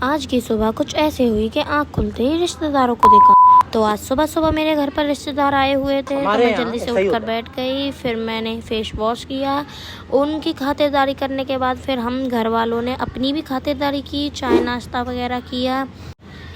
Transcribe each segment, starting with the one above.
आज की सुबह कुछ ऐसे हुई कि आंख खुलते ही रिश्तेदारों को देखा। तो आज सुबह सुबह मेरे घर पर रिश्तेदार आए हुए थे, तो मैं जल्दी से उठकर बैठ गई। फिर मैंने फेस वॉश किया। उनकी खातिरदारी करने के बाद फिर हम घर वालों ने अपनी भी खातिरदारी की, चाय नाश्ता वगैरह किया।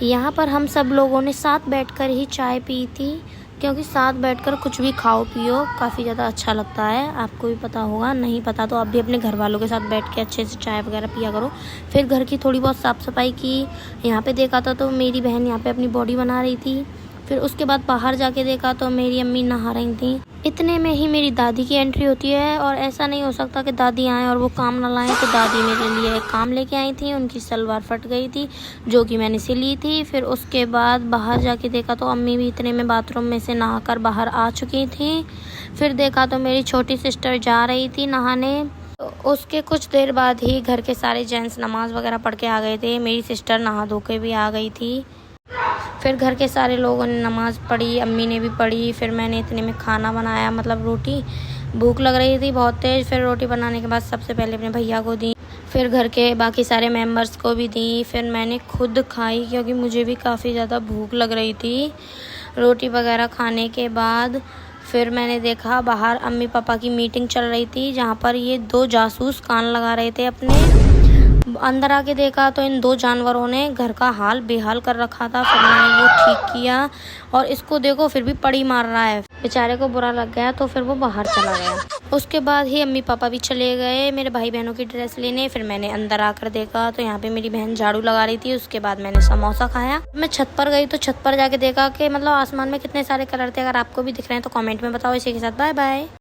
यहाँ पर हम सब लोगों ने साथ बैठकर ही चाय पी थी, क्योंकि साथ बैठकर कुछ भी खाओ पियो काफ़ी ज़्यादा अच्छा लगता है। आपको भी पता होगा, नहीं पता तो आप भी अपने घर वालों के साथ बैठ के अच्छे से चाय वगैरह पिया करो। फिर घर की थोड़ी बहुत साफ़ सफाई की। यहाँ पे देखा था तो मेरी बहन यहाँ पे अपनी बॉडी बना रही थी। फिर उसके बाद बाहर जाके देखा तो मेरी अम्मी नहा रही थी। इतने में ही मेरी दादी की एंट्री होती है, और ऐसा नहीं हो सकता कि दादी आए और वो काम ना लाएं। तो दादी मेरे लिए एक काम लेके आई थी। उनकी सलवार फट गई थी, जो कि मैंने सिली थी। फिर उसके बाद बाहर जाके देखा तो अम्मी भी इतने में बाथरूम में से नहाकर बाहर आ चुकी थी। फिर देखा तो मेरी छोटी सिस्टर जा रही थी नहाने। तो उसके कुछ देर बाद ही घर के सारे जेंट्स नमाज वगैरह पढ़ के आ गए थे। मेरी सिस्टर नहा धो के भी आ गई थी। फिर घर के सारे लोगों ने नमाज़ पढ़ी, अम्मी ने भी पढ़ी। फिर मैंने इतने में खाना बनाया, मतलब रोटी। भूख लग रही थी बहुत तेज़। फिर रोटी बनाने के बाद सबसे पहले अपने भैया को दी, फिर घर के बाकी सारे मेंबर्स को भी दी। फिर मैंने खुद खाई, क्योंकि मुझे भी काफ़ी ज़्यादा भूख लग रही थी। रोटी वगैरह खाने के बाद फिर मैंने देखा बाहर अम्मी पापा की मीटिंग चल रही थी, जहाँ पर ये 2 जासूस कान लगा रहे थे अपने। अंदर आके देखा तो इन 2 जानवरों ने घर का हाल बेहाल कर रखा था। फिर मैंने वो ठीक किया, और इसको देखो फिर भी पड़ी मार रहा है। बेचारे को बुरा लग गया, तो फिर वो बाहर चला गया। उसके बाद ही अम्मी पापा भी चले गए मेरे भाई बहनों की ड्रेस लेने। फिर मैंने अंदर आकर देखा तो यहाँ पे मेरी बहन झाड़ू लगा रही थी। उसके बाद मैंने समोसा खाया। मैं छत पर गई तो छत पर जाके देखा कि मतलब आसमान में कितने सारे कलर थे। अगर आपको भी दिख रहे हैं तो कमेंट में बताओ। इसी के साथ बाय बाय।